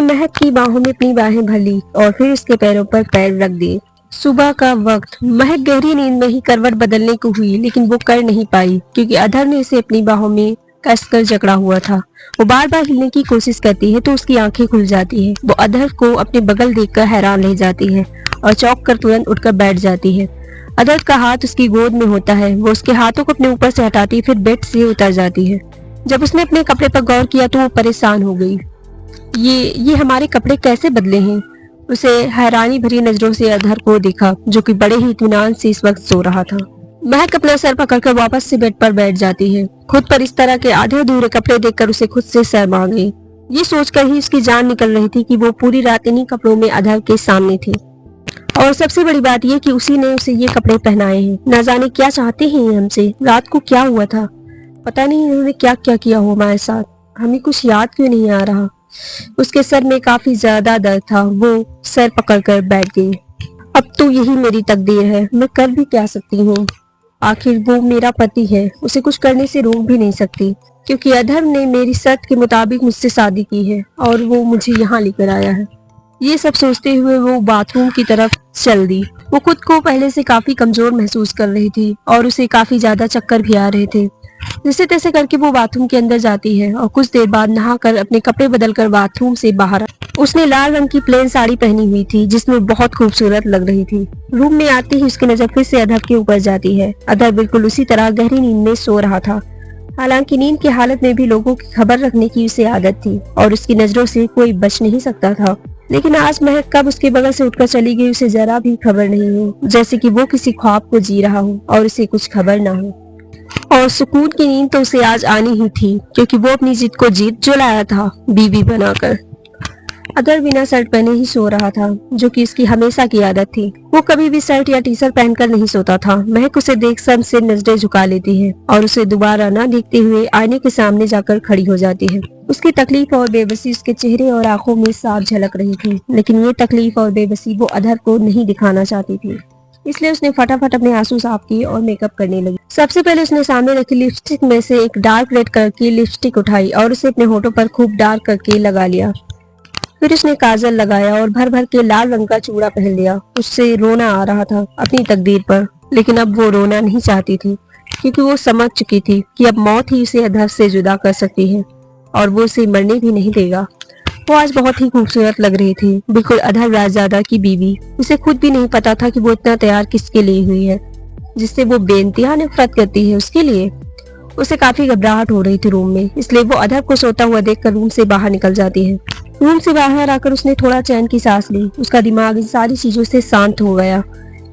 S1: महक की बाहों में अपनी बाहें भर ली और फिर उसके पैरों पर पैर रख दिए। सुबह का वक्त। महक गहरी नींद में ही करवट बदलने को हुई, लेकिन वो कर नहीं पाई क्योंकि अधर ने उसे अपनी बाहों में कसकर जकड़ा हुआ था। वो बार बार हिलने की कोशिश करती है तो उसकी आंखें खुल जाती है। वो अधर को अपने बगल देखकर हैरान रह जाती है और चौंक कर तुरंत उठकर बैठ जाती है। अधर का हाथ उसकी गोद में होता है। वो उसके हाथों को अपने ऊपर से हटाती फिर बेड से उतर जाती है। जब उसने अपने कपड़े पर गौर किया तो वो परेशान हो गई। ये हमारे कपड़े कैसे बदले हैं? उसे हैरानी भरी नजरों से अधर को देखा, जो कि बड़े ही इत्मीनान से इस वक्त सो रहा था। महक अपना सर पकड़कर वापस से बेड पर बैठ जाती है। खुद पर इस तरह के आधे अधूरे कपड़े देखकर उसे खुद से शर्म आ गई। ये सोचकर ही उसकी जान निकल रही थी कि वो पूरी रात इन्हीं कपड़ों में अधर के सामने थी। और सबसे बड़ी बात यह कि उसी ने उसे ये कपड़े पहनाए हैं। न जाने क्या चाहते हैं ये हमसे। रात को क्या हुआ था, पता नहीं इन्होंने क्या क्या किया हो हमारे साथ। हमें कुछ याद क्यों नहीं आ रहा। उसके सर में काफी ज्यादा दर्द था। वो सर पकड़कर बैठ गई। अब तो यही मेरी तकदीर है, मैं कर भी क्या सकती हूँ। आखिर वो मेरा पति है, उसे कुछ करने से रोक भी नहीं सकती, क्योंकि अधर ने मेरी शर्त के मुताबिक मुझसे शादी की है और वो मुझे यहाँ लेकर आया है। ये सब सोचते हुए वो बाथरूम की तरफ चल दी। वो खुद को पहले से काफी कमजोर महसूस कर रही थी और उसे काफी ज्यादा चक्कर भी आ रहे थे। जैसे तैसे करके वो बाथरूम के अंदर जाती है और कुछ देर बाद नहाकर अपने कपड़े बदलकर बाथरूम से बाहर। उसने लाल रंग की प्लेन साड़ी पहनी हुई थी जिसमें बहुत खूबसूरत लग रही थी। रूम में आते ही उसकी नजर फिर से अधर के ऊपर जाती है। अधर बिल्कुल उसी तरह गहरी नींद में सो रहा था। हालांकि नींद की हालत में भी लोगों की खबर रखने की उसे आदत थी और उसकी नजरों से कोई बच नहीं सकता था। लेकिन आज महक कब उसके बगल से उठकर चली गई उसे जरा भी खबर नहीं हो, जैसे कि वो किसी ख्वाब को जी रहा हो और उसे कुछ खबर ना हो। और सुकून की नींद तो उसे आज आनी ही थी, क्योंकि वो अपनी जिद को जीत जो लाया था बीवी बनाकर। अदर बिना शर्ट पहने ही सो रहा था, जो कि उसकी हमेशा की आदत थी। वो कभी भी शर्ट या टी शर्ट पहनकर नहीं सोता था। महक उसे देख शर्म से नजरें झुका लेती है और उसे दोबारा न देखते हुए आईने के सामने जाकर खड़ी हो जाती है। उसकी तकलीफ और बेबसी उसके चेहरे और आंखों में साफ झलक रही थी, लेकिन ये तकलीफ और बेबसी वो अधर को नहीं दिखाना चाहती थी। इसलिए उसने फटाफट अपने आंसू साफ किए और मेकअप करने लगी। सबसे पहले उसने सामने रखी लिपस्टिक में से एक डार्क रेड कलर की लिपस्टिक उठाई और उसे अपने होठों पर खूब डार्क करके लगा लिया। फिर उसने काजल लगाया और भर भर के लाल रंग का चूड़ा पहन लिया। उससे रोना आ रहा था अपनी तकदीर पर, लेकिन अब वो रोना नहीं चाहती थी, क्योंकि वो समझ चुकी थी कि अब मौत ही उसे अधर से जुदा कर सकती है और वो उसे मरने भी नहीं देगा। वो आज बहुत ही खूबसूरत लग रही थी, बिल्कुल अधर राजजादा की बीवी। उसे खुद भी नहीं पता था कि वो इतना तैयार किसके लिए हुई है, जिससे वो बेइंतहा नफरत करती है उसके लिए। उसे काफी घबराहट हो रही थी रूम में, इसलिए वो अधर को सोता हुआ देखकर रूम से बाहर निकल जाती है। रूम से बाहर आकर उसने थोड़ा चैन की सांस ली। उसका दिमाग इन सारी चीजों से शांत हो गया।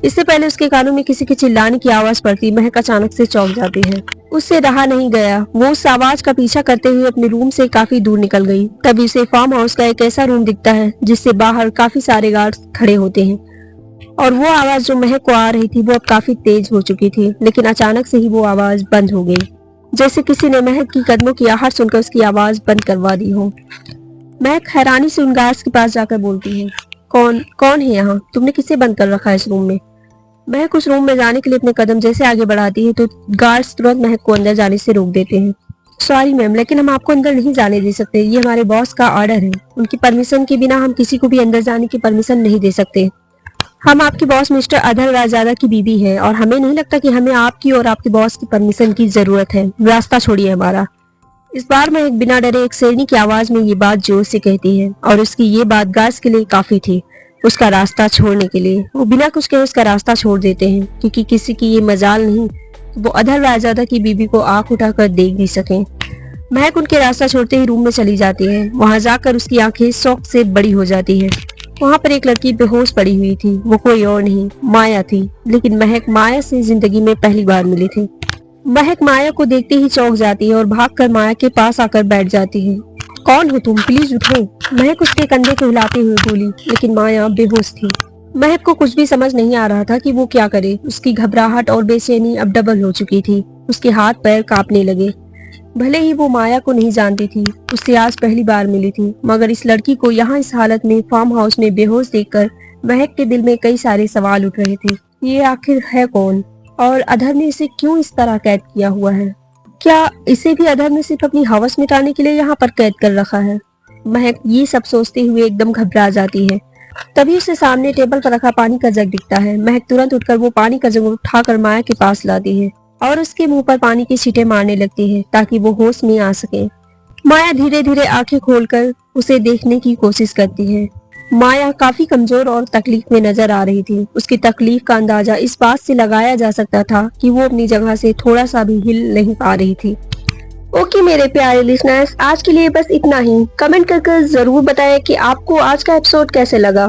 S1: इससे पहले उसके कानों में किसी के चिल्लाने की आवाज पड़ती महक अचानक से चौंक जाती है। उससे रहा नहीं गया। वो उस आवाज का पीछा करते हुए अपने रूम से काफी दूर निकल गई। तभी उसे फार्म हाउस का एक ऐसा रूम दिखता है जिससे बाहर काफी सारे गार्ड्स खड़े होते हैं और वो आवाज जो महक को आ रही थी वो अब काफी तेज हो चुकी थी। लेकिन अचानक से ही वो आवाज बंद हो गई, जैसे किसी ने महक की कदमों की आहट सुनकर उसकी आवाज बंद करवा दी हो। महक हैरानी से उन गार्ड्स के पास जाकर बोलती है, कौन कौन है यहाँ? तुमने किसे बंद कर रखा है इस रूम में? महक उस रूम में जाने के लिए अपने कदम जैसे आगे बढ़ाती है तो गार्ड्स तुरंत महक को अंदर जाने से रोक देते हैं। सॉरी मैम, लेकिन हम आपको अंदर नहीं जाने दे सकते। ये हमारे बॉस का ऑर्डर है। उनकी परमिशन के बिना हम किसी को भी अंदर जाने की परमिशन नहीं दे सकते। हम आपके बॉस मिस्टर अधर रायजादा की बीवी है और हमें नहीं लगता कि हमें आपकी और आपके बॉस की परमिशन की जरूरत है। रास्ता छोड़िए हमारा। इस बार मैं एक बिना डरे एक शेरनी की आवाज में ये बात जोर से कहती है और उसकी ये बात गार्ड्स के लिए काफी थी उसका रास्ता छोड़ने के लिए। वो बिना कुछ कहे उसका रास्ता छोड़ देते हैं क्योंकि किसी की ये मजाल नहीं वो अधर रायजादा की बीवी को आंख उठाकर देख भी सके। महक उनके रास्ता छोड़ते ही रूम में चली जाती है। वहां जाकर उसकी आंखें शौक से बड़ी हो जाती है। वहां पर एक लड़की बेहोश पड़ी हुई थी। वो कोई और नहीं माया थी। लेकिन महक माया से जिंदगी में पहली बार मिली थी। महक माया को देखते ही चौंक जाती है और भागकर माया के पास आकर बैठ जाती है। कौन हो तुम? प्लीज उठो। महक उसके कंधे को हिलाते हुए बोली, लेकिन माया बेहोश थी। महक को कुछ भी समझ नहीं आ रहा था कि वो क्या करे। उसकी घबराहट और बेचैनी अब डबल हो चुकी थी। उसके हाथ पैर कांपने लगे। भले ही वो माया को नहीं जानती थी, उससे आज पहली बार मिली थी, मगर इस लड़की को यहाँ इस हालत में फार्म हाउस में बेहोश देखकर महक के दिल में कई सारे सवाल उठ रहे थे। ये आखिर है कौन और अधर ने इसे क्यों इस तरह कैद किया हुआ है? क्या इसे भी अधर ने सिर्फ अपनी हवस मिटाने के लिए यहाँ पर कैद कर रखा है? महक ये सब सोचते हुए एकदम घबरा जाती है। तभी उसे सामने टेबल पर रखा पानी का जग दिखता है। महक तुरंत उठकर वो पानी का जग उठाकर माया के पास लाती है और उसके मुंह पर पानी की छींटे मारने लगती है ताकि वो होश में आ सके। माया धीरे धीरे आंखें खोलकर उसे देखने की कोशिश करती है। माया काफी कमजोर और तकलीफ में नजर आ रही थी। उसकी तकलीफ का अंदाजा इस बात से लगाया जा सकता था कि वो अपनी जगह से थोड़ा सा भी हिल नहीं पा रही थी।
S2: ओके मेरे प्यारे लिसनर्स, आज के लिए बस इतना ही। कमेंट करके जरूर बताएं कि आपको आज का एपिसोड कैसे लगा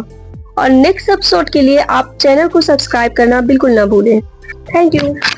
S2: और नेक्स्ट एपिसोड के लिए आप चैनल को सब्सक्राइब करना बिल्कुल ना भूलें। Thank you.